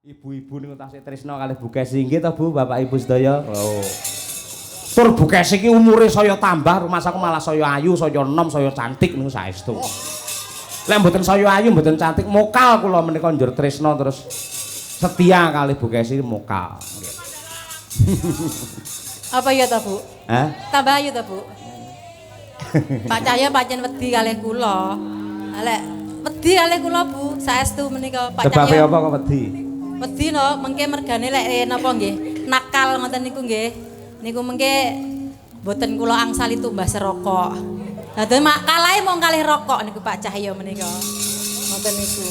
Ibu-ibu niku tasih tresna kalih Bu Kesi nggih to Bu, Bapak Ibu sedaya. Oh. Tur Bu Kesi iki umure saya tambah, rumah saku malah saya ayu, saya enom, saya cantik niku saestu. Lek mboten saya ayu, mboten cantik, mokal kula menika njur tresna terus setia kalih Bu Kesi mokal. Apa ya to, Bu? Hah? Tambah ayu to, Bu? Pak Cahya pancen wedi kalih kula. Lek wedi kalih kula, Bu, saestu menika Pak Sebabe Cahya. apa kok wedi? Wedi no, mengke mergane lek napa nggih? Nakal ngoten niku nggih. Niku mengke mboten kula angsali tumbas rokok. Dados kalahe mung kalih rokok niku Pak Cahya menika. Ngoten niku.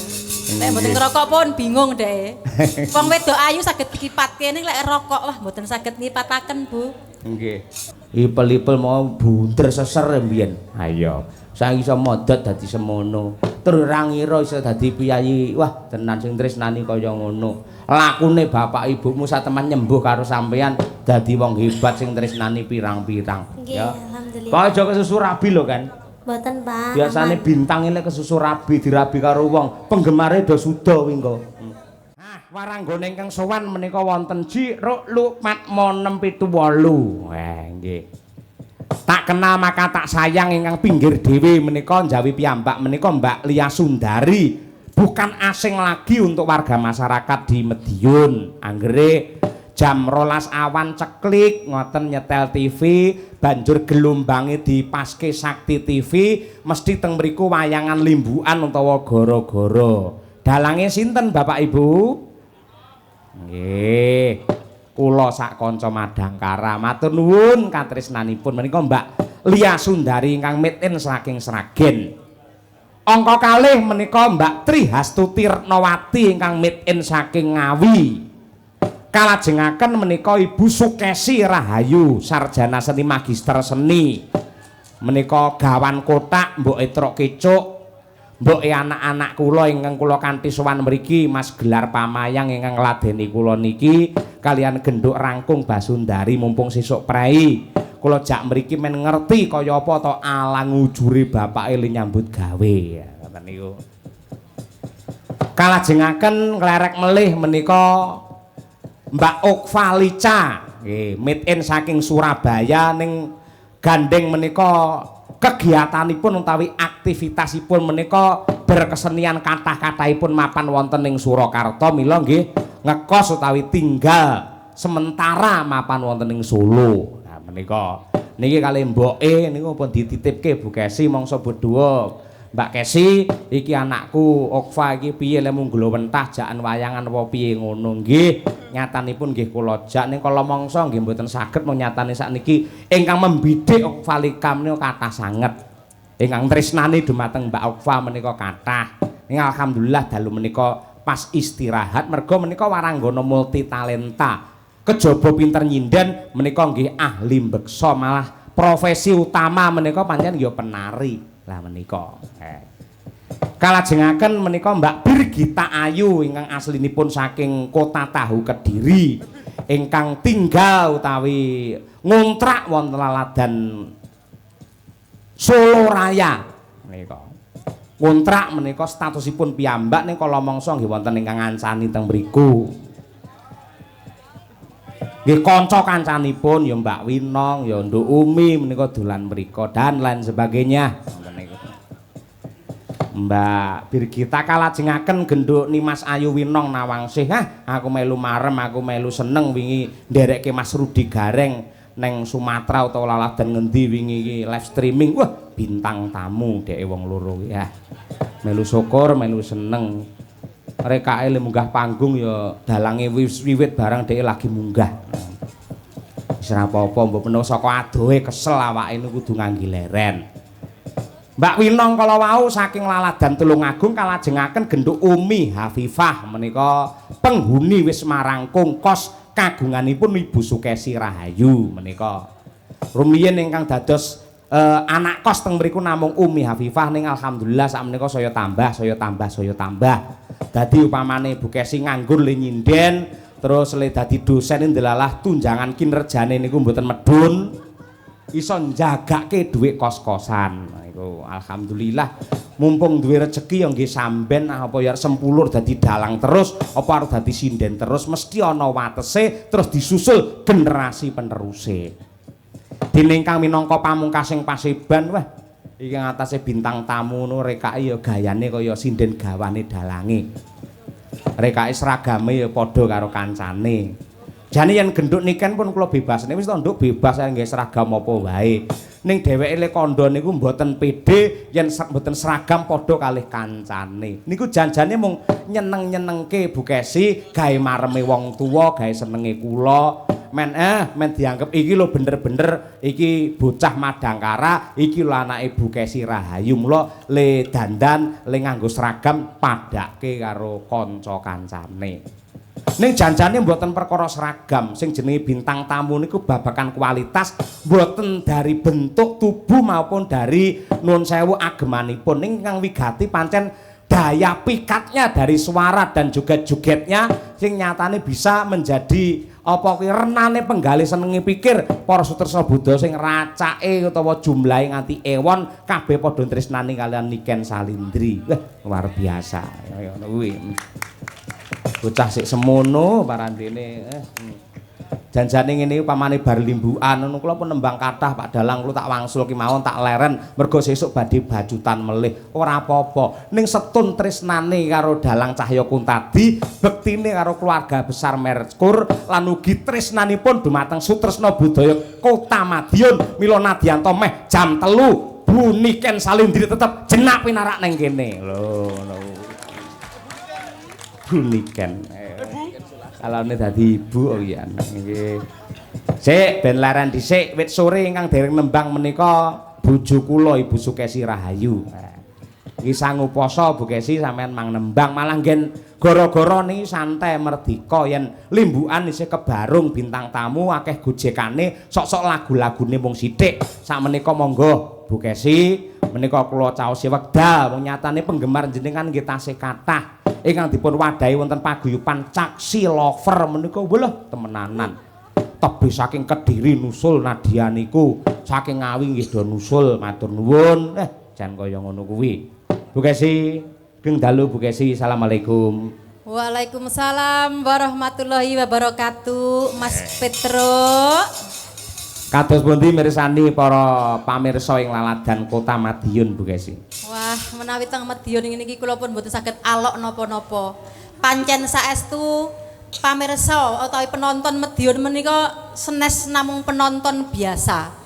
Lek mboten ngerokok pun bingung deh. Wong wedok ayu saged dikipatke ning lek rokok wah mboten saged ngipataken, Bu. Nggih. Ipel-ipel mau bunder seser mbiyen. Ayo. Saya iso modot dadi semono. Terus ora ngira iso dadi piyayi. Wah, tenan sing tresnani kaya ngono. Lakune bapak ibumu sateman nyembuh karo sampean dadi wong hebat sing tresnani pirang-pirang. Nggih, Ya. alhamdulillah. Kok aja kesusu rabi lho kan. Mboten, Pak. Biasane bintang lek kesusu rabi dirabi karo wong, penggemare do suda wingko. Waranggone ingkang sowan menika wonten Ji Lukmat Monem 78. Wah, nggih. Tak kenal maka tak sayang ingkang pinggir dhewe menika njawi piyambak menika Mbak Lia Sundari. Bukan asing lagi untuk warga masyarakat di Medion. Anggere jam 12 awan ceklik ngoten nyetel TV, banjur gelombange dipaske Sakti TV, mesti teng mriku wayangan limbukan utawa goro-goro. Dalange sinten Bapak Ibu? Nggih. Kula sak kanca Madangkara matur nuwun katresnanipun menika Mbak Lia Sundari ingkang miten saking Sragen. Angka kalih menika Mbak Tri Hastuti Retnawati ingkang miten saking Ngawi. Kalajengaken menika Ibu Sukesi Rahayu sarjana seni magister seni. Menika gawan kotak mboke truk kecuk. Mboke anak-anak kula ingkang kula kanthi sowan mriki Mas Gelar Pamayang ingkang ngladeni kula niki kalian genduk rangkung Basundari mumpung sesuk prei. Kula jak mriki men ngerti kaya apa to alang ujure bapake le nyambut gawe. Ngoten niku. Kalajengaken nglerek melih menika Mbak Okva Lica nggih made-in saking Surabaya ning gandeng menika kegiatanipun utawi aktivitasipun menika berkesenian kathah-kathahipun mapan wonten ing Surakarta mila nggih ngekos utawi tinggal sementara mapan wonten ing Solo. Nah menika niki kalih mboke niku pun dititipke Bu Kesi mangsa berdua. Mbak Kesi iki anakku Okva iki piye le mung glowentah jakan wayangan apa piye ngono nggih nyatanipun nggih kula jak ning kala mangsa nggih mboten saged mung nyatane sakniki ingkang membidik Okva Likam menika kathah sanget ingkang tresnani dumateng Mbak Okva menika kathah ing alhamdulillah dalu menika pas istirahat merga menika waranggana multi talenta kejaba pinter nyinden menika nggih ahli mbeksa malah profesi utama menika pancen ya penari lah menika. Kalajengaken menika Mbak Birgita Ayu ingkang aslinipun saking Kota Tahu Kediri ingkang tinggal utawi ngontrak wonten laladan Solo Raya menika. Ngontrak menika statusipun piyambak ning kala mangsa nggih wonten ingkang ngancani teng mriku. Nggih kanca kancanipun ya Mbak Winong ya Nduk Umi menika dolan mriku dan lain sebagainya. Mbak Birgita kalajengaken genduk Nimas Ayu Winong Nawangsih. Aku melu marem, aku melu seneng wingi nderekke Mas Rudi Gareng neng Sumatera utawa laladan ngendi wingi iki live streaming. Wah, bintang tamu dheke wong loro ya. Melu syukur, melu seneng. Rekake le munggah panggung ya dalange wiwit barang dheke lagi munggah. Wis ora apa-apa mbok menawa saka adohe kesel awake niku kudu ngangge leren. Mbak Winong kala wau saking laladan Tulungagung kalajengaken genduk Umi Hafifah menika penghuni wis marangkung kos kagunganipun Ibu Sukesi Rahayu menika. Rumiyin ingkang dados anak kos teng mriku namung Umi Hafifah ning alhamdulillah sakmenika saya tambah. Dadi upamane Bu Kesi nganggur le nyinden terus le dadi dosen ndelalah tunjangan kinerjane niku mboten medhun. iso njagake dhuwit kos-kosan. Nah, iku alhamdulillah mumpung duwe rejeki ya nggih sampean apa ya sempulur dadi dalang terus apa arep dadi sinden terus mesti ana watese terus disusul generasi peneruse. Dene ingkang minangka pamungkasing Paseban wah iki ngatasé bintang tamu ngono rekake ya gayane kaya sinden gawane dalange. Rekake seragame ya padha karo kancane. Jane yen genduk niken pun kula bebas. Nek wis to nduk bebas nggih seragam apa wae. Ning dheweke le kandha niku mboten pede yen mboten seragam padha kalih kancane. Niku janjane mung nyeneng-nyenengke Bu Kesi, gawe mareme wong tuwa, gawe senenge kula. Men dianggep iki lho bener-bener iki bocah Madangkara, iki lho anake Bu Kesi Rahayu. Mula le dandan, le nganggo seragam padake karo kanca kancane. Ning janjane mboten perkara seragam, sing jenenge bintang tamu niku babakan kualitas mboten dari bentuk tubuh maupun dari nuwun sewu agemanipun. Ning kang wigati pancen daya pikatnya dari suara dan juga jogetnya sing nyatane bisa menjadi apa kuwi renane penggalih senenge pikir para sutresna Buddha sing racake utawa jumlahe nganti ewon kabeh padha tresnani kalian Niken Salindri. Wah, luar biasa. Kaya ngono kuwi. Bocah sik semono parandene janjane ngene pamane bar limbukan ngono kula pun nembang kathah Pak Dalang kula tak wangsul ki mawon tak leren mergo sesuk badhe bajutan melih ora apa-apa ning setun tresnane karo Dalang Cahya Kuntadi bektine karo keluarga besar Merkur lan ugi tresnanipun dumateng sutresna budaya Kota Madiun mila nadyanto meh jam 3 Bu Niken Salindri tetep jenak pinarak ning kene lho Bu Niken. Kalane dadi ibu oh iya nggih. Sik ben leren dhisik wit sore ingkang dereng nembang menika bojo kula Ibu Sukesi Rahayu. Iki sangu poso Bu Kesi sampean mang nembang malah nggen gara-gara niki santai merdika yen limbukan isih kebarung bintang tamu akeh gojekane sok-sok lagu-lagune mung sithik. Sakmenika monggo Bu Kesi menika kula caosi wekdal wong nyatane penggemar jenengan nggih tasih kathah. Ingkang dipun wadahi wonten paguyuban Caksi Lover menika welah temenanan. Tebih saking Kediri nusul Nadia niku, saking Ngawi nggih do nusul matur nuwun. Jan kaya ngono kuwi. Bu Kesi, geng dalu Bu Kesi. Assalamualaikum. Waalaikumsalam warahmatullahi wabarakatuh. Mas Petro. Kados pundi mirsani para pamirsa ing laladan Kota Madiun Bu Kesi. Wah, menawi teng Madiun ngene iki kula pun mboten saged alok napa-napa. Pancen saestu pamirsa utawi penonton Madiun menika senes namung penonton biasa.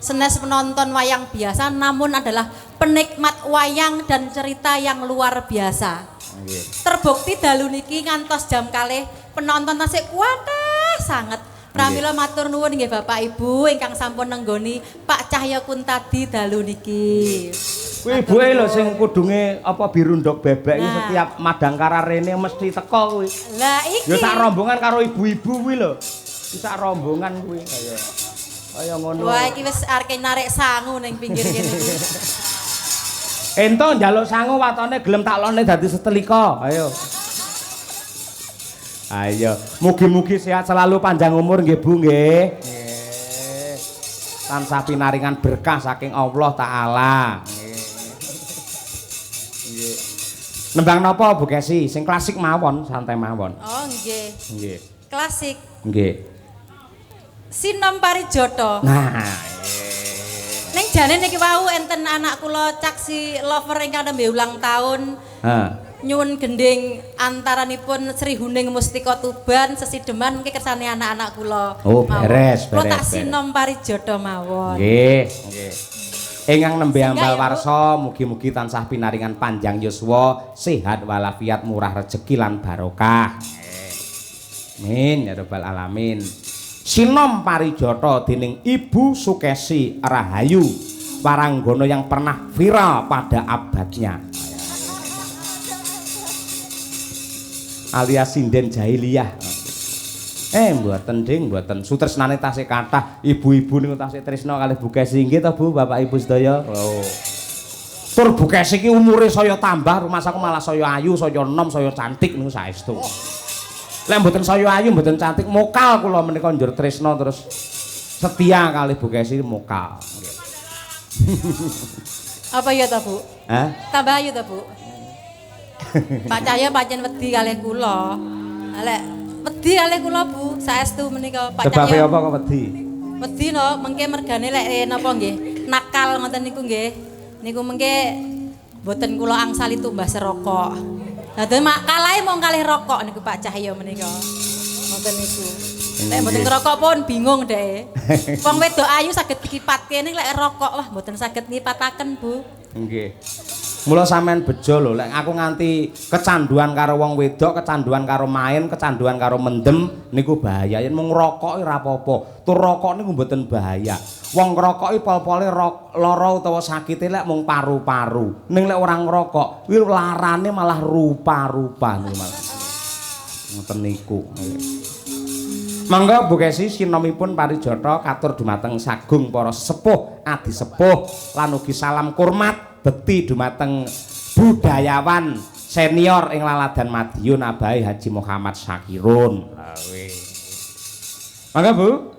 Senes penonton wayang biasa namun adalah penikmat wayang dan cerita yang luar biasa. Nggih. Terbukti dalu niki ngantos jam kalih penonton tasih kuatah sanget. Pramila matur nuwun nggih Bapak Ibu ingkang sampun nenggoni Pak Cahya Kuntadi dalu niki. Kuwi ibuke lho sing kudunge apa biru ndok bebek iki setiap Madangkara rene mesti teko kuwi. Lah iki. Ya sak rombongan karo ibu-ibu kuwi lho. Sak rombongan kuwi kaya ngono. Wah iki wis arep narik sangu ning pinggir kene iki. Ento njaluk sangu watone gelem tak lone dadi setelika. Ayo. Ayo, mugi-mugi sehat selalu panjang umur nggih Bu nggih. Nggih. Tansah pinaringan berkah saking Allah taala. Nggih. Nembang napa Bu Kesi? Sing klasik mawon, santai mawon. Oh nggih. Nggih. Klasik. Nggih. Sinom Parijoto. Nah, ning jane niki wau enten anak kula Caksi Lover ingkang nembe ulang tahun. Nyuwun gending antaranipun Sri Huning Mustika Tuban Sesideman mungkin kersane anak-anak kula. Oh, beres, kula beres. tak sinom Parijoto mawon. Nggih, nggih. Ingkang nembe ambal warsa mugi-mugi tansah pinaringan panjang yuswa, sehat walafiat, murah rejeki lan barokah. Amin ya rabbal alamin. Sinom Parijoto dening Ibu Sukesi Rahayu, waranggana yang pernah viral pada abadnya. Alias sinden jahiliyah. Mboten ding, mboten sutresnane tasih kathah, ibu-ibu niku tasih tresna kalih Bu Kesi nggih to Bu, Bapak Ibu sedaya. Oh. Tur Bu Kesi iki umure saya tambah, rumah saku malah saya ayu, saya enom, saya cantik niku saestu. Lek mboten saya ayu, mboten cantik, mokal kula menika njur tresna terus setia kali Bu Kesi mokal. Apa ya ta, Bu? Hah? Tambah ayu ta, Bu? Pak Cahya pancen wedi kalih kula. Lek wedi kalih kula, Bu, saestu menika Pak Sebab Cahya. apa kok wedi? Wedi no, mengke mergane lek napa nggih? Nakal ngoten niku nggih. Niku mengke boten kula angsali tumbas rokok. Dados mak kalahe mung kalih rokok niku Pak Cahya menika. Ngoten niku. Lek mboten ngerokok pun bingung dhek. Wong wedok ayu saged dikipatke ning lek rokok wah mboten saged ngipataken, Bu. Nggih. Mula sampean bejo lho, lek aku nganti kecanduan karo wong wedok, kecanduan karo main, kecanduan karo mendem niku bahaya. Yen mung ngrokok ora apa-apa. Tur rokok niku mboten bahaya. Wong ngrokoki pol-pole lara utawa sakite lek mung paru-paru. Ning lek ora ngrokok, kuwi larane malah rupa-rupa niku malah. Ngoten niku. Mangga Bu Kesi sinomipun parijata katur dumateng sagung para sepuh, adi sepuh lan ugi salam kurmat bekti dumateng budayawan senior ing Laladan Madiun Abahe Haji Muhammad Syakirun. Mangga Bu.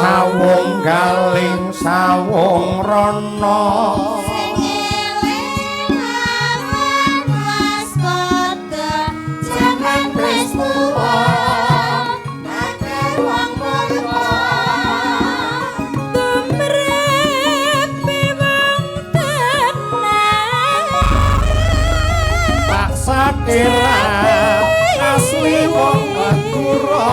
Sawung galing sawung rono tak sakira asli wong Madura.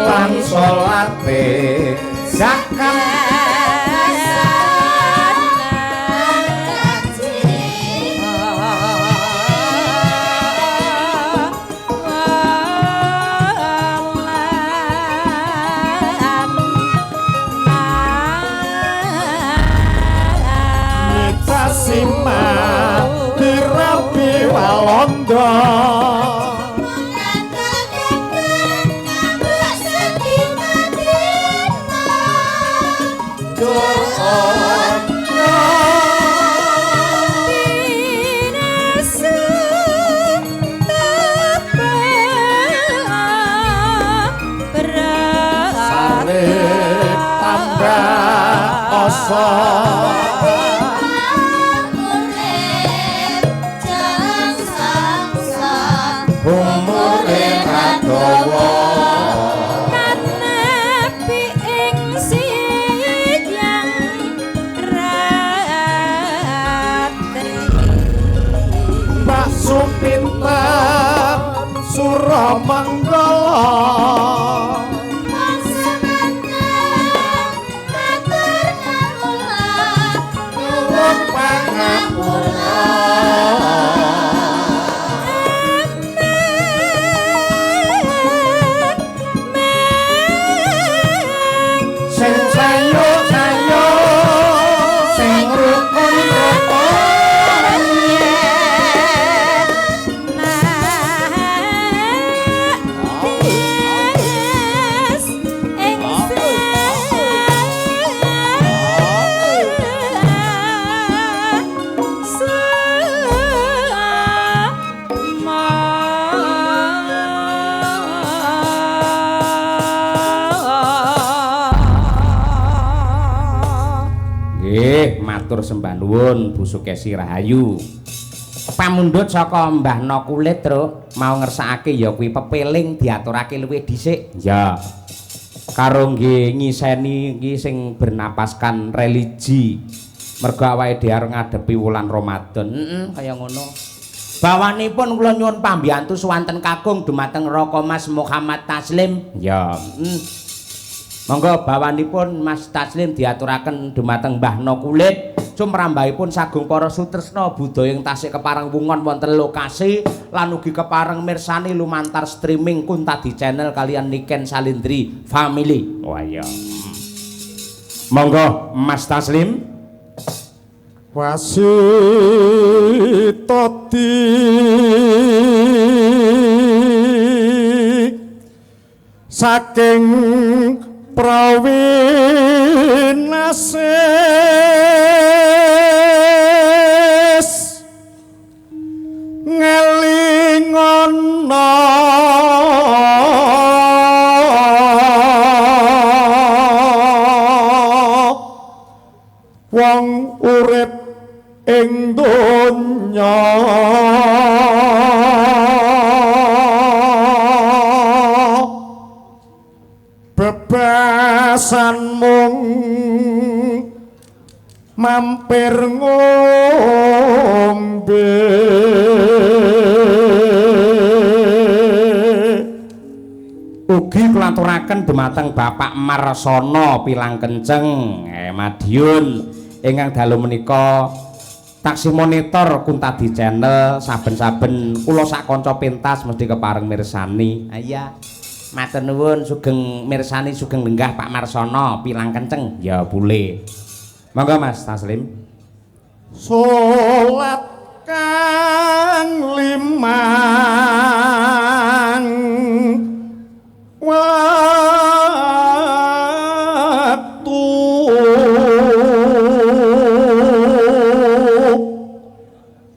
Lan salate zakat Sima dirapi walanda matur sembah nuwun Bu Sukesi Rahayu. Pamundhut saka Mbah No Kulit Truk mau ngersakake ya kuwi pepeling diaturake luwih dhisik. Ya. Karo nggih ngiseni iki sing bernapaskan religi. Mergo awake dhewe arep ngadepi wulan Ramadan. Kaya ngono. Bawanipun kula nyuwun pambiyantu swanten kakung dumateng Raka Mas Muhammad Taslim. Ya. Monggo bawanipun Mas Taslim diaturaken dumateng Mbah No Kulit. Sumrambahipun sagung para sutresna budaya ing tasih kepareng wungon wonten lokasi lan ugi kepareng mirsani lumantar streaming Kuntadi Channel kalian Niken Salindri Family. Wah iya. Monggo Mas Taslim. Wasitoti saking prawinasis ngelingono wong urip ing donya bebasan mung mampir ngombe ugi kula aturaken dumateng Bapak Marsana Pilang Kenceng Madiun ingkang dalu menika taksi monitor Kuntadi Channel saben-saben kula sak kanca pentas mesti kepareng mirsani. Iya. Matur nuwun sugeng mirsani sugeng lenggah Pak Marsana Pilang Kenceng. Ya boleh. Monggo Mas Taslim. salat kang limang waktu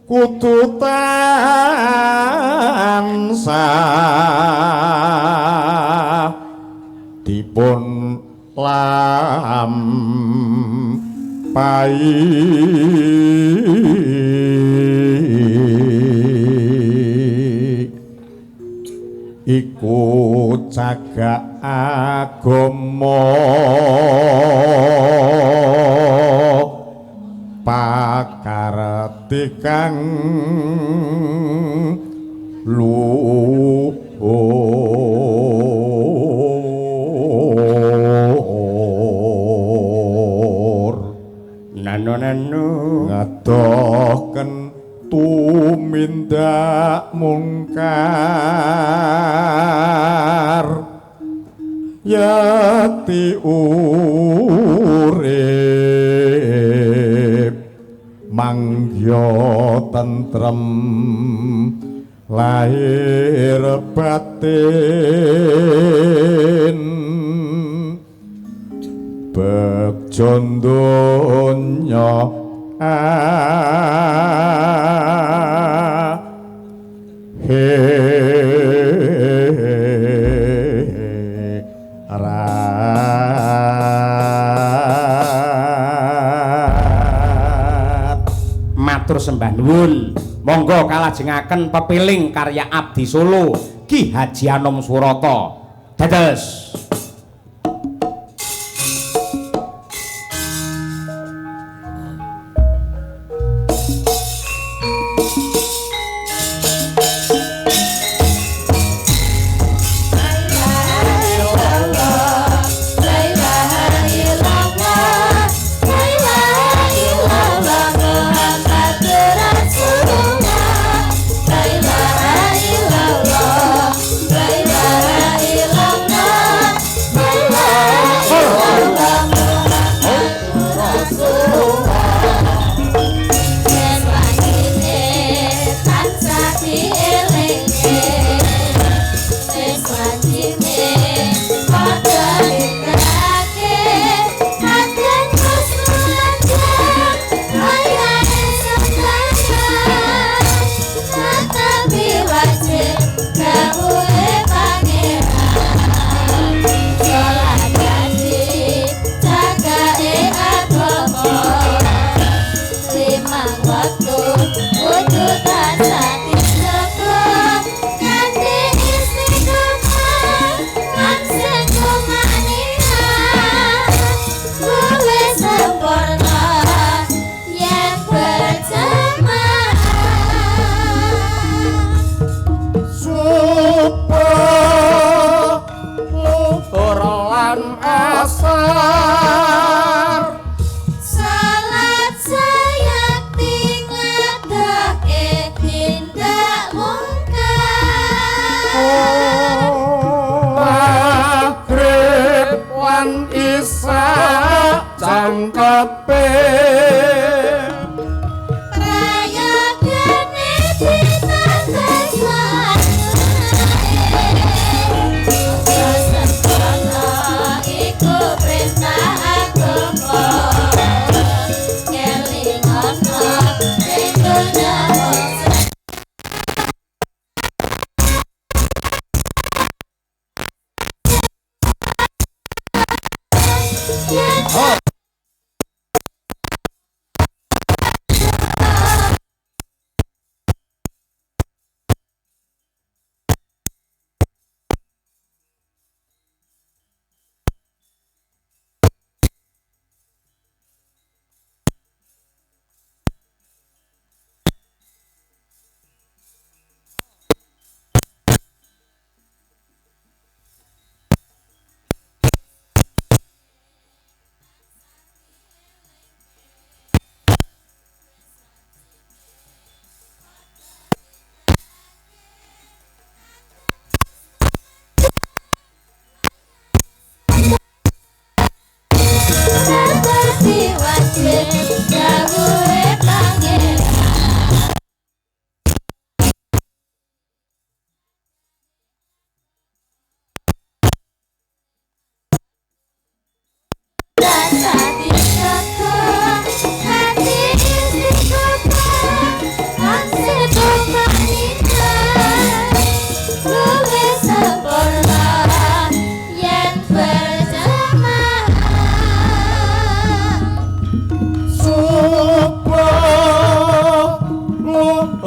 kudu tansah dipun lampahi iku cagak agama pakarti kang luhur Nano ngadohken tumindak mungkar yati urip mangya tentrem lahir batin bekjon donya matur sembah nuwun. Monggo kalajengaken pepiling karya Abdi Solo Ki Haji Anom Surata. Dados La ilaha illallah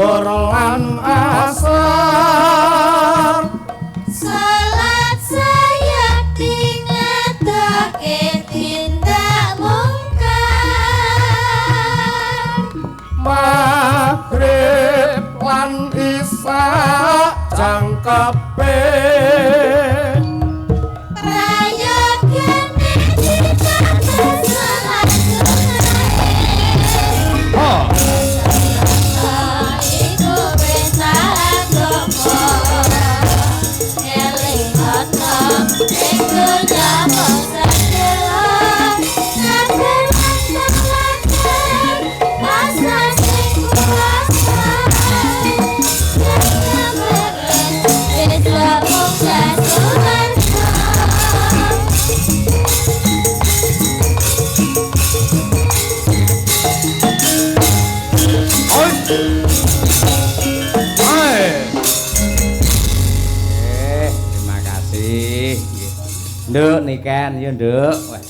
zuhur lan asar Salat sayakti ngetake tindak mungkar maghrib lan isya jangkepe Rayogan ditambah salat oh Iku perintah agama Eling ana ing dunya mongsa delok Sabelan salat asa sing kuasa Yang beres Islam mongsa suwarga Terima kasih. Nduk Niken, ya nduk. Wah,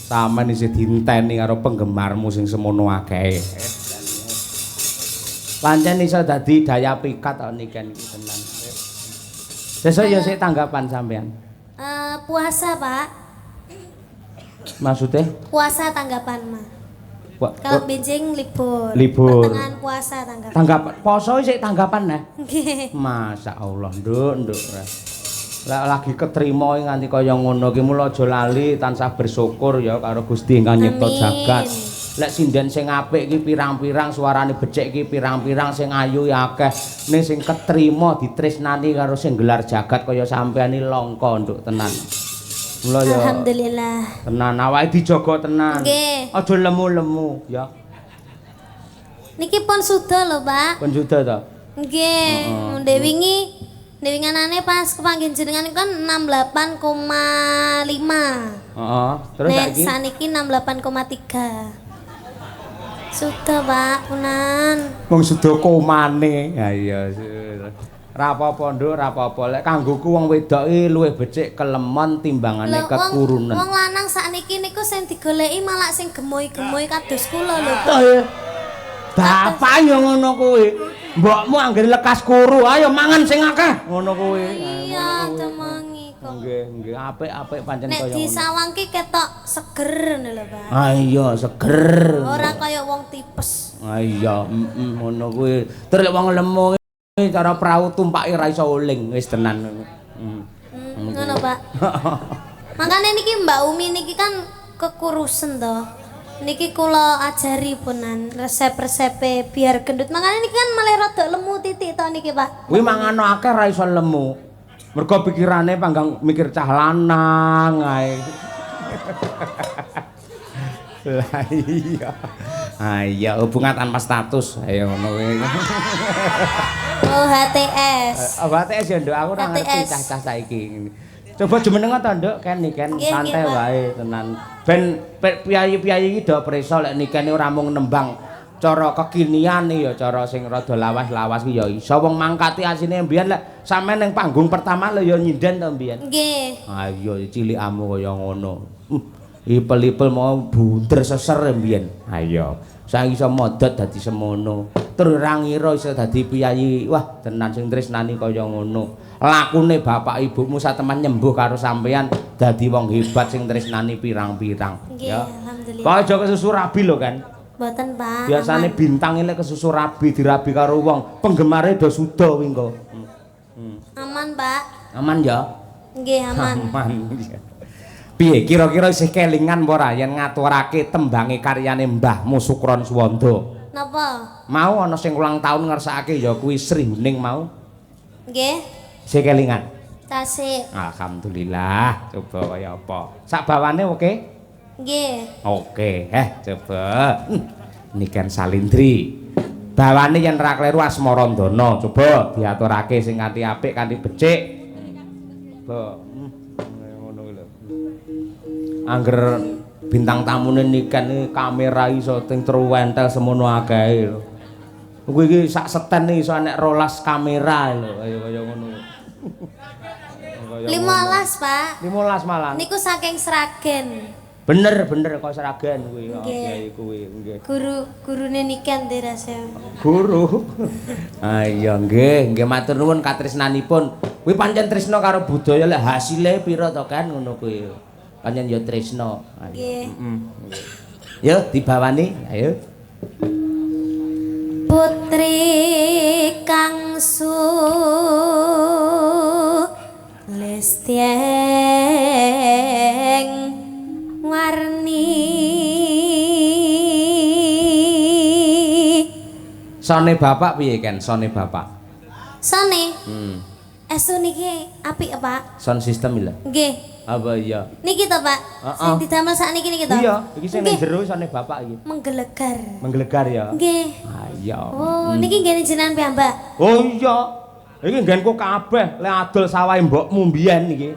sampean isih dinteni karo penggemarmu sing semono akeh. Pancen iso dadi daya pikat kok Niken iki tenan. Sesuk ya sik tanggapan sampean. Puasa Pak, Maksudnya? puasa tanggapan mah. Kalau benjing libur. Libur. Pertengahan puasa tanggapan. Tanggapan poso sik tanggapan nah. Nggih. Masya Allah, nduk. Lah lagi ketrima nganti kaya ngono ki mula aja lali tansah bersyukur ya karo Gusti ingkang nyipta Amin. jagat. Lek sinden sing apik ki pirang-pirang, suarane becik ki pirang-pirang, sing ayu ya akeh. Ning sing ketrima ditresnani karo sing gelar jagat kaya sampeyan iki langka nduk tenan. Mula ya Alhamdulillah. tenan awake dijaga tenan. Nggih. Aja lemu-lemu ya. Niki pun sudah lho, Pak. Pun sudah to. Nggih. Ndek wingi anane pas kepanggih jenengan iku kan 68,5. Heeh. Terus Nek saiki saniki 68,3. Sudah, Pak, punan. wong suda komane. Ha iya. Ra apa-apa nduk, ra apa-apa. Lek kanggoku wong wedok iki luwih becik kelemon timbangane Lho, kekurunan. wong lanang sakniki niku sing digoleki malah sing gemoy-gemoy kados kula lho, Pak. Toh ya. Bapak yo ngono kuwi. Mbokmu anggere lekas kuru, ayo mangan sing akeh. Ngono kuwi. Iya, temangi kok. Nggih, apik-apik pancen Nek kaya ngono. disawangke ketok seger ngono lho, Pak. Ah iya, seger. Ora kaya wong tipes. Ah iya, ngono kuwi. Terus lek wong lemu iki cara prau tumpake ra iso uling, wis tenan ngono. Ngono, Pak. Makane niki Mbak Umi niki kan kekurusen to. Niki kula ajari punan resep-resepe biar gendut. Makane niki kan malah rada lemu titik to niki, Pak. Kuwi mangano akeh ra iso lemu. Mergo pikirane panggang mikir cah lanang ae. Lah iya. Ah iya hubungan tanpa status. Ayo ngono kuwi. Oh, HTS. ATS ya Nduk, aku ora ngerti ATS. cah-cah saiki. Coba jumenengan to Nduk, ken niken Nggih, santai nggih, Pak. wae tenan. Ben piyayi-piyayi iki do preso lek nikene ora mung nembang cara kekinian ya cara sing rada lawas-lawas ki ya iso wong mangkati asine mbiyen lek sampean ning panggung pertama lho ya nyinden to mbiyen. Nggih. Ah iya cilikamu kaya ngono. Ipel-ipel mau bunder seser mbiyen. Ah iya. Saiki iso modot dadi semono. Terus ora ngira iso dadi piyayi. Wah, tenan sing tresnani kaya ngono. Lakune bapak ibumu sateman nyembuh karo sampean dadi wong hebat sing tresnani pirang-pirang. Nggih, Ya. alhamdulillah. Kok aja kesusu rabi lho kan. Mboten, Pak. Biasane aman. bintang lek kesusu rabi dirabi karo wong, penggemare do suda kuwi engko. Aman, Pak. Aman ya? Nggih, aman. Aman. Piye kira-kira isih kelingan apa ora yen ngaturake tembange karyane Mbahmu Sukron Suwanda? Napa? Mau ana sing ulang tahun ngersakake ya kuwi Sri Huning mau. Nggih. Isih kelingan. Tasik. Alhamdulillah. Coba kaya apa? Sak bawane oke? Nggih. Oke. Coba. Niken Salindri. Bawane yen ora kleru Asmarandana. Coba diaturake sing kanthi apik, kanthi becik. Coba. Ngono lho. Angger bintang tamune Niken iki kamera iso ting truwentel semono akeh lho. Kuwi iki sak seten iki iso enek 12 kamera lho, kaya ngono. 15, Pak. 15 malah. Niku saking Sragen. Bener kok seragan kuwi. Oh, Nggih. kiai kuwi nggih. Gurune niki ndirase. Guru. Ah iya nggih matur nuwun katresnanipun. Kuwi pancen tresna karo budaya lek hasile pira to kan ngono kuwi. Pancen ya tresna. Nggih. Yo dibawani, ayo. Putri kangsu Lestieng warni Sone bapak piye kan sone bapak? Sone Hmm. esu niki apik Pak? Sound system lho. Nggih. Apa iya? Niki to Pak? Sing didamel sakniki niki to? Iya, iki sing ning Nggih. jero sone bapak iki. Menggelegar. Menggelegar ya. Nggih. Ah iya. Oh, niki nggene jenengan piyambak. Oh iya. Iki nggenku kabeh lek adol sawahe mbokmu mbiyen iki.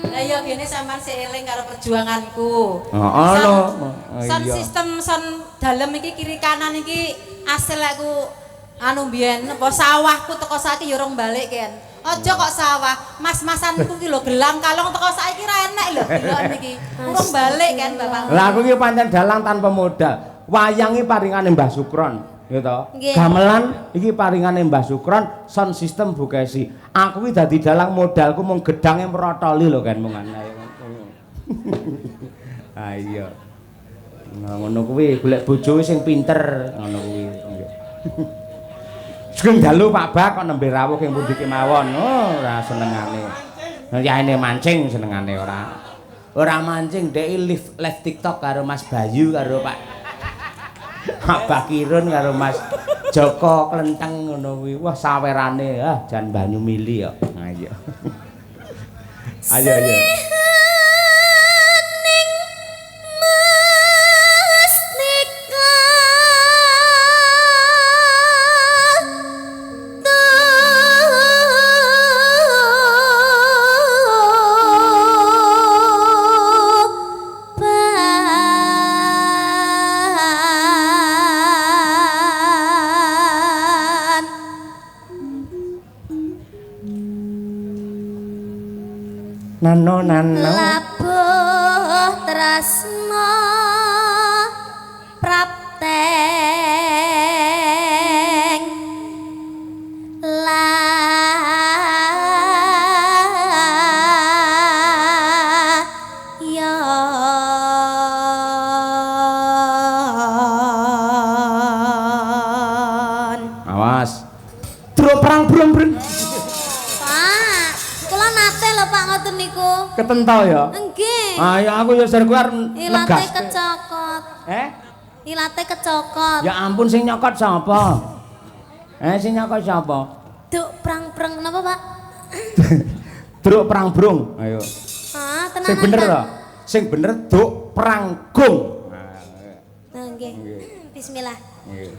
Lah iya gene sampean sik eling karo perjuanganku. Heeh lho. Sound system sound dalem iki kiri kanan iki asal aku anu mbiyen apa sawahku teko saiki ya urung balik kan. Aja kok sawah, mas-masanku ki lho gelang kalong teko saiki ra enek lho delok niki. Urung balik kan Bapak. Lah aku iki pancen dalang tanpa modal. Wayang iki paringane Mbah Sukron, gitu. Nggih. Gamelan iki paringane Mbah Sukron, sound system Bukesi. Aku iki dadi dalang modalku mung gedange merotoli lho kan mung ana. Ah iya. Nah, ngono kuwi golek bojo sing pinter ngono kuwi. Nggih. Sing dalu Pak Bak kok nembe rawuh ing pundi kemawon. Oh, ora senengane. Yaene mancing senengane ora. Ora mancing dhek live TikTok karo Mas Bayu karo Pak Bakirun karo Mas Joko Klenteng ngono kuwi. Wah, sawerane jan banyu mili kok. Ayo. Ayo. Nano. Labuh tresna prapteng layan. Awas. Truk perang brung. Pak, kula nate lho Pak ngoten niku. Ketentol ya. Nggih. Ayo aku ya ser kuwi Ilate negas. kecokot. Ilate kecokot. Ya ampun sing nyokot sapa? Sing nyokot sapa? Duk prang-prang napa, Pak? Truk perang brung. Ayo. Ah, tenan. Sing bener to? Sing bener duk peranggung. Nah, nggih. Bismillah. Nggih.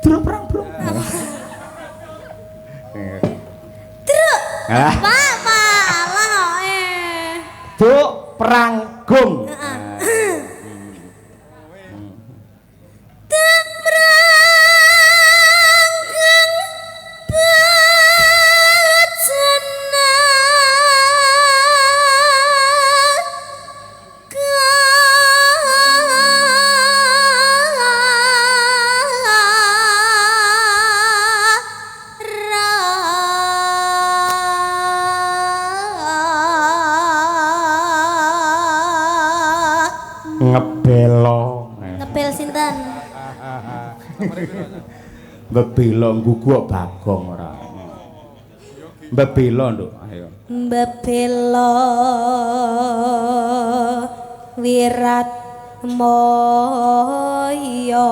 Truk perang brung. Truk. Ah. Pak, Allah Duk peranggung. Duk pranggung bajana Ngebelo. Ngebel sinten? Bebelo nggugu Bagong ora. Bebelo nduk. Ayo. Bebelo wirat moyo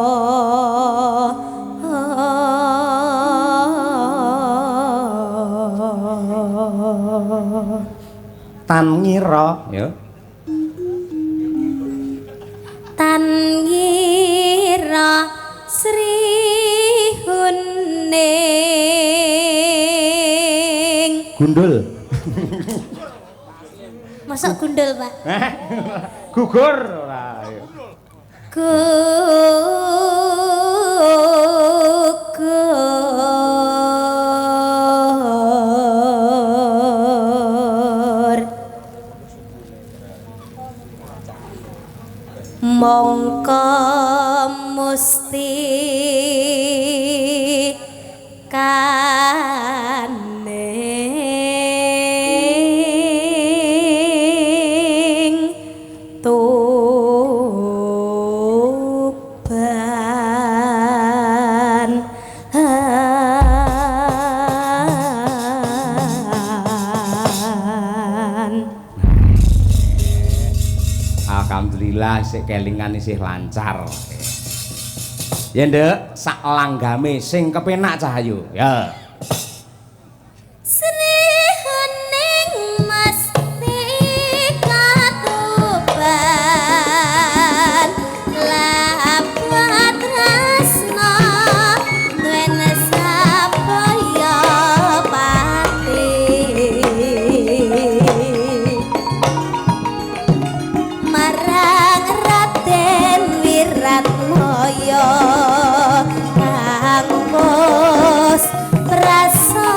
Tan ngira ya. tan ngira Sri Huning. Gundul. Masuk gundul, Pak. Gugur ora ayo. Gugur mongko musti kaning tuban Alhamdulillah isih kelingan isih lancar. Ya ndek, sak langgame sing kepenak Cahayu. Ya. Srihuning mesti katuban lapat tresna duwene sapaya pati marang Raden Wiratmaya kang bos prasaja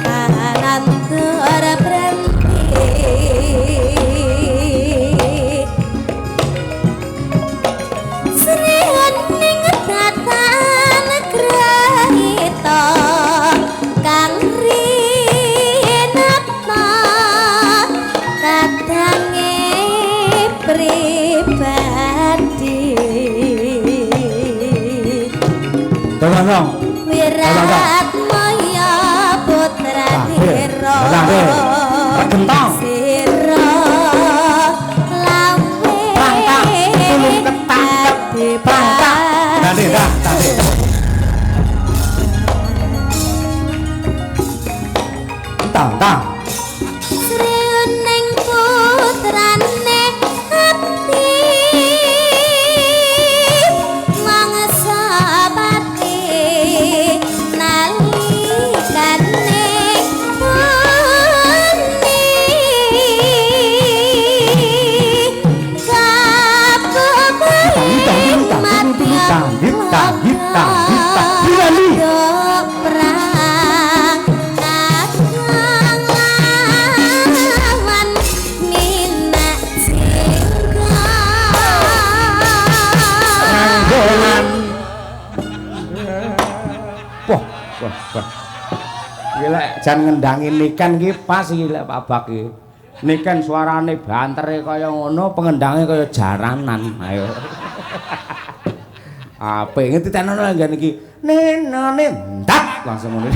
anantur brenti Srihuning tatan grahita kang rinata kadange pribadi Tolong. Wiratmaya putra Dira Regentong. Sira lawe Prangkak, tulung ketangkep. Prangkak. Tadi dah, tadi. Tang. Srihuning putrane ati mangsa pati nalikane Wah. Gila jan ngendangin niken iki pas iki lek Pak Bak iki. Niken suarane bantere kaya ngono, pengendange kaya jaranan. Ayo. Apik ngetitenono ngene iki. Nenone ndak langsung ngono.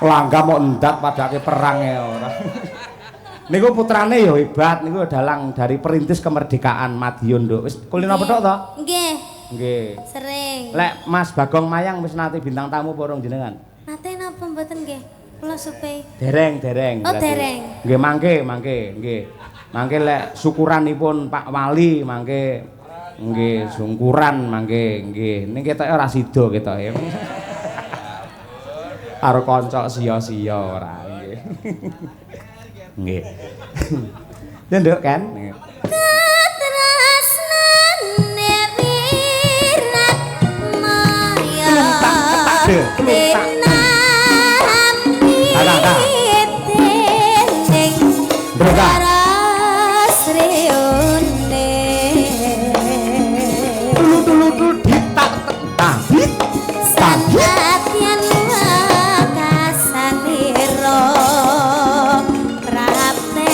Langga mau ndak padake perang ya ora. Niku putrane ya hebat, niku dalang dari perintis kemerdekaan Madiun, Nduk. Wis kulino petok to? Nggih. Nggih. Sering. Lek Mas Bagong Mayang wis nate bintang tamu porong jenengan? Nate napa mboten nggih? Kula supe. Dereng. Oh, berarti. dereng. Nggih mangke, nggih. Mangke lek syukuranipun Pak Wali mangke nggih sungkuran mangke nggih. Ning ketoke ora sida ketoke. Karo kanca sia-sia ora nggih. Nggih. Ya nduk kan? Katresnane Wiratmaya Sanadyan wakasanira prapten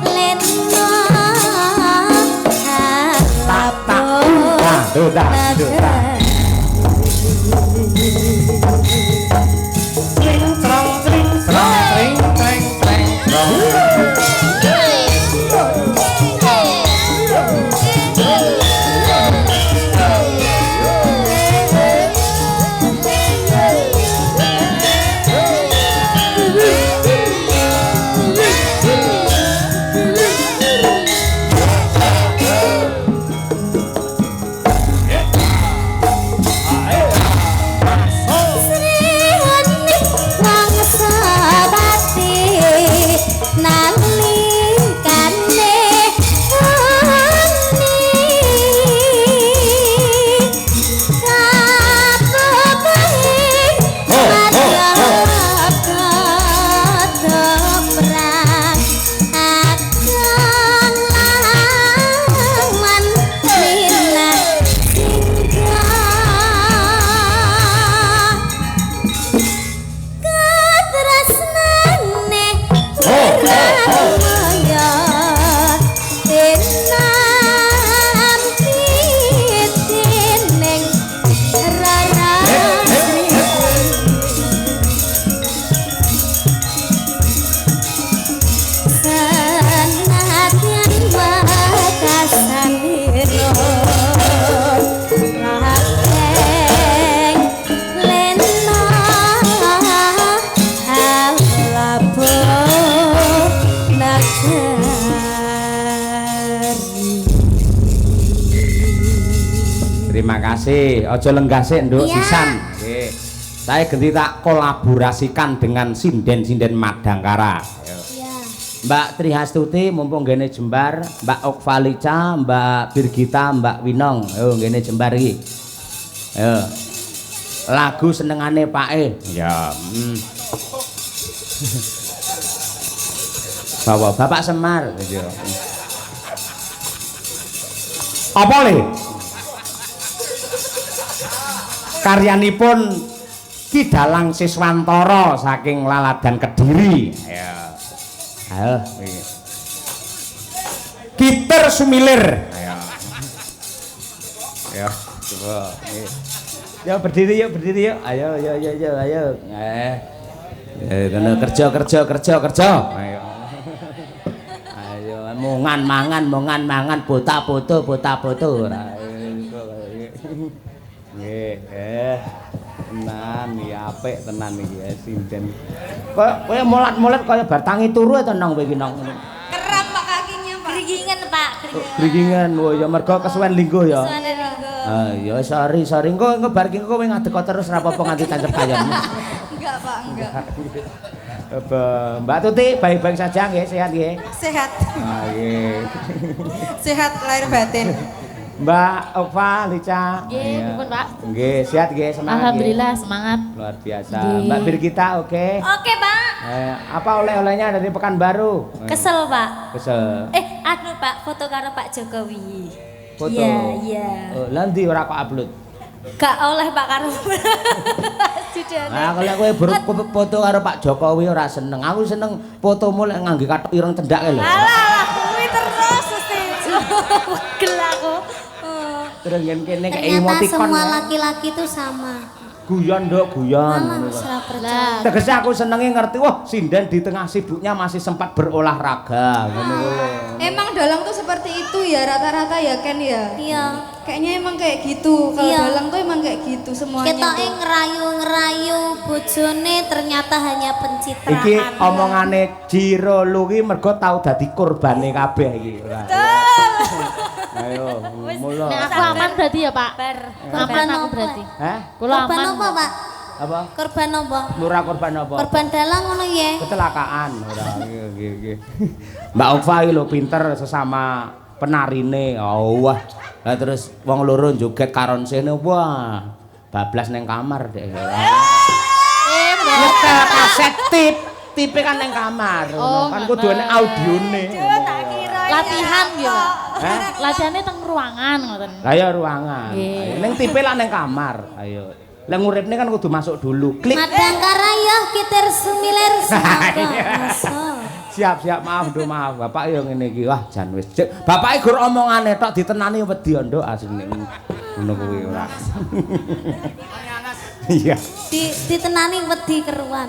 lena Terima kasih. Ojo lenggah sik, Nduk, Iya. sisan. Nggih. Saya ganti tak kolaborasikan dengan sinden-sinden Madangkara. Ayo. Iya. Mbak Trihastuti mumpung gene jembar, Mbak Okvalica, Mbak Birgita, Mbak Winong. Ayo gene jembar iki. Ayo. Lagu senengane Pak E. Ya. Bapak Semar. Ya. Apa le? Karyanipun Ki Dalang Siswantara saking Laladan Kediri. Ya. Ayo. Gitar Sumilir. Ayo. Ya, coba. Ya berdiri yuk. Ayo. Kena kerja. Ayo. Ayo mangan bota foto. Nggih. Tenan iki apik tenan iki sinden. Kowe molat-molat kaya bar tangi turu to nang kowe iki nang. Keram Pak kakinya Pak. Grigingan Pak. Grigingan, oh ya mergo kesuwen linggo ya. Suwane linggo. Ah ya sorry. Engko bar iki kowe ngadeg terus ora apa-apa nganti tancep kayonmu. Enggak Pak, enggak. Mbak Tuti baik-baik saja nggih, sehat nggih. Sehat. Ah nggih. Sehat lahir batin. Mbak Okva, Lica. Nggih, pripun, Pak? Nggih, sehat nggih, semangat. Alhamdulillah semangat. Luar biasa. Nggih. Mbak Birgita oke. Oke Pak. Apa oleh-olehnya dari Pekanbaru? Kesel Pak. Kesel. Anu Pak, foto karo Pak Jokowi. Foto. Iya. Oh, lah ndi ora kok upload? Gak oleh Pak karo. Sudah. Nah, kalau kowe foto karo Pak Jokowi ora seneng. Aku seneng fotomu lek ngangge kathok ireng cendhak lho. Alah, kuwi terus mesti. Pegel aku. Terus kene kayak Ternyata emoticon. semua laki-laki itu sama. Guyon nduk, guyon. Alah, serah percaya. Tegese aku senenge ngerti, wah sinden di tengah sibuknya masih sempat berolahraga ngono lho. Emang dalang tuh seperti itu ya rata-rata ya Ken ya? Iya. Kayaknya emang kayak gitu. Kalau Iya. dalang tuh emang kayak gitu semuanya. Ketoke tuh. ngerayu bojone ternyata hanya pencitraan. Iki omongane Jiro Luki mergo tau dadi korbane kabeh iki. Ayo, mulo. Nek aku aman berarti ya, Pak. Korban Aman aku apa? berarti. Hah? Kula Korban aman. apa, Pak? Apa? Korban apa? Lurah korban apa? Korban dalang ngono ya. Kecelakaan ora nggih. Mbak Okva iki lho pinter sesama penarine. Oh, wah. Lah terus wong loro joget karon sene wah. Bablas neng kamar deh. Nyetel kaset tipe kan neng kamar. Oh, Kan kudu ana audione. Latihan gitu. Hah? Latihannya teng ruangan ngoten. Lah ya ruangan. Nggih. Ayo, ning tipe lah neng kamar. Ayo. Lah nguripne kan kudu masuk dulu. Klik. Madangkara ya Gitar Sumilir semoga masuk. Siap, maaf Bapak yo ngene iki. Wah, jan wis. Bapake gur omongane tok ditenani wedi nduk asline. Ngono kuwi ora. Iya. Ditenani wedi keruan.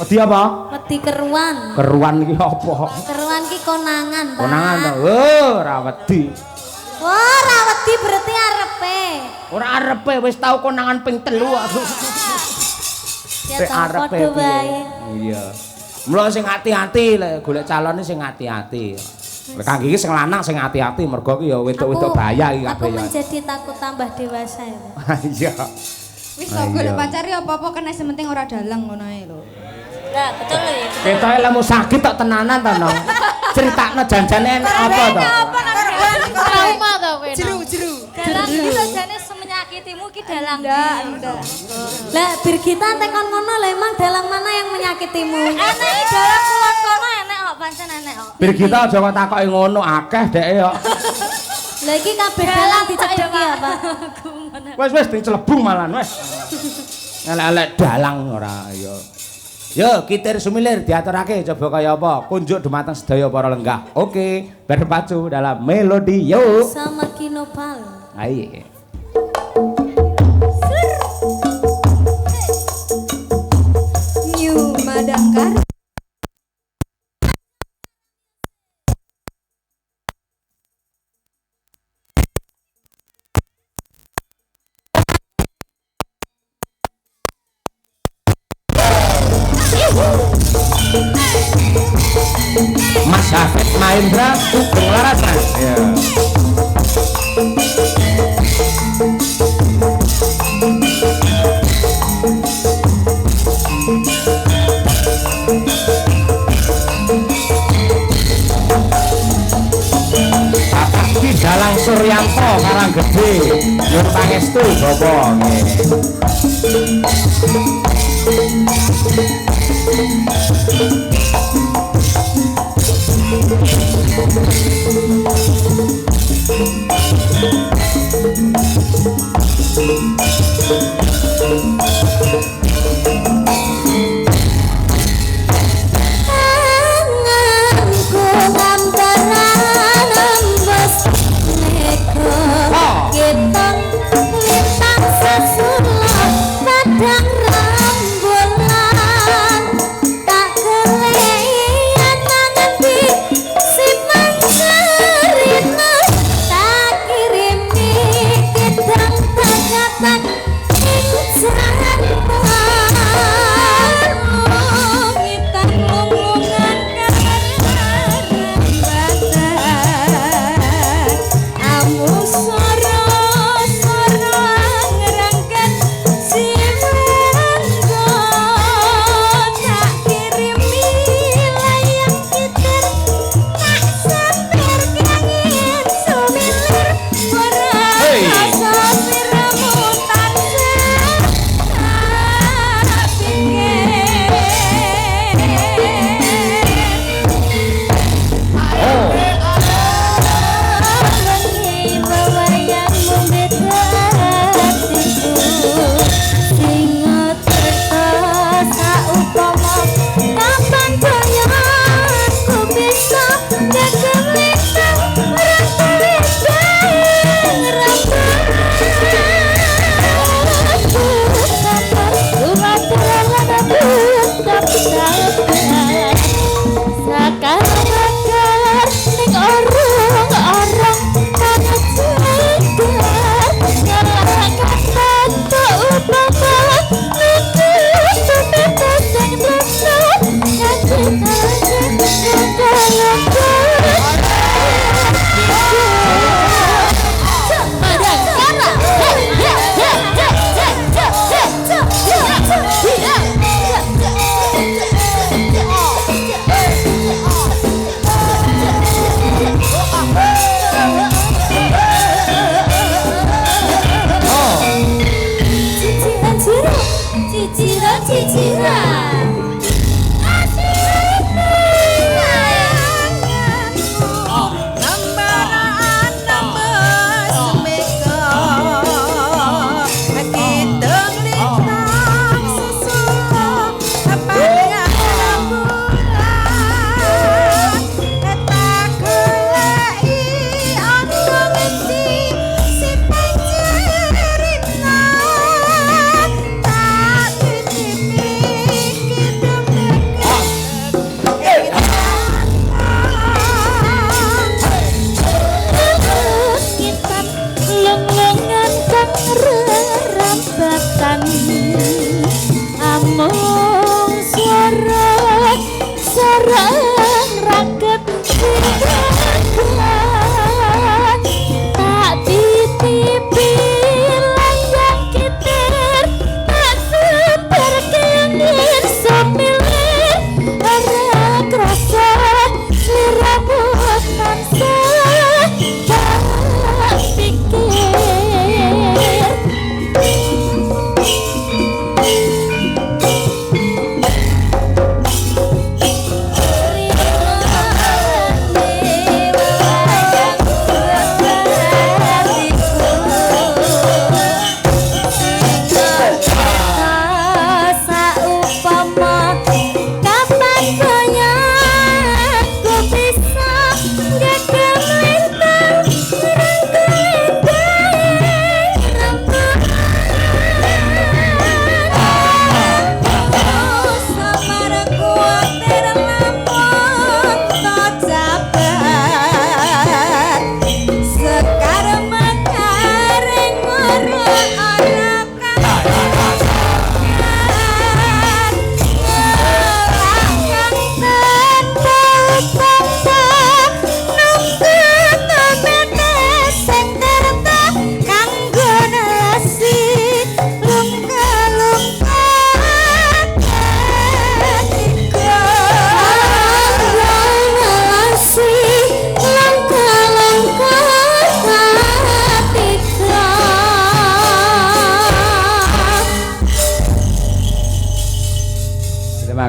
Wedi apa? Wedi keruan. Keruan iki apa? Keruan ki konangan, Pak. Konangan to. Oh, ora wedi. Wah, ora wedi berarti arepe. Ora arepe wis tau konangan ping 3 aku. Ya Sik toh arepe padha piye? wae. Iya. Mula sing hati-hati lek golek calone sing hati-hati. Lek kangge iki sing lanang sing hati-hati mergo ki ya wedok-wedok bahaya iki Aku kabeh ya. menjadi takut tambah dewasa ya. Iya. Wis kok golek pacar ya apa-apa kena sementing ora dalang ngono ae lho. Lah, betul ya. Ketoke lemu sakit tok tenanan to, Nong. Critakno janjane apa to? Trauma to kowe. Jeru. Dalang iki jane semenyakitimu ki dalang. Enggak. Lah, Birgita tekon ngono lah emang dalang mana yang menyakitimu? Enek dalang kulon kono enek kok pancen enek kok. Birgita aja kok takoki ngono akeh dheke kok. Lah iki kabeh dalang dicedeki ya, Pak. Wis dicelebung malan wis. Elek-elek dalang ora ya. Yo, Gitar Sumilir diaturake coba kaya apa? Kunjuk dumateng sedaya para lenggah. Oke, berpacu dalam melodi yo. Sama Kinopal. Ayo. New Madangkara. Mas Hafid Mahendra Sugeng Larasan. Ya. Karanggede Nur Pangestu Bapak nggih. Tanganku ngambaran embus nego Kita lintang sesulap padang rembulan Tak keleyan mangendi si mancerina Tak kirimi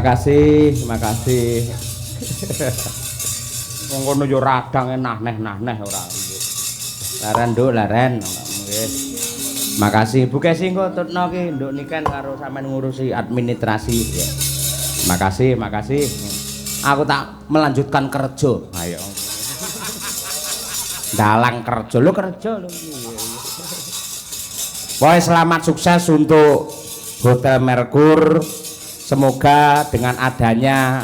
makasih. Wong kono yo radang nah-neh ora. Laren nduk, laren. Nggih. Makasih Bu Kesi engko tutno ki nduk niken karo sampean ngurusi administrasi. Ya. Makasih. Aku tak melanjutkan kerja. Ayo. Dalang kerja lho. Boy, selamat sukses untuk Hotel Merkur. Semoga dengan adanya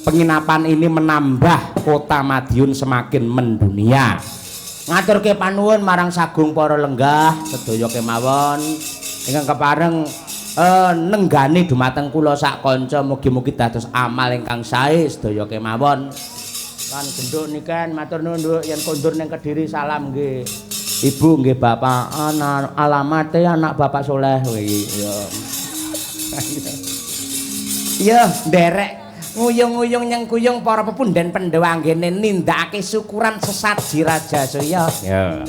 penginapan ini menambah Kota Madiun semakin mendunia. Ngaturke panuwun marang sagung para lenggah sedaya kemawon ingkang kepareng nenggani dumateng kula sak kanca mugi-mugi dados amal ingkang sae sedaya kemawon. Lan genduk niken matur nuwun nduk yen kondur ning Kediri salam nggih. Ibu nggih bapak alamate anak Bapak Soleh iki ya. Ya nderek nguyung-nguyung nyengkuyung para pepunden Pandhawa anggene nindakake syukuran sesaji Raja Surya. Ya.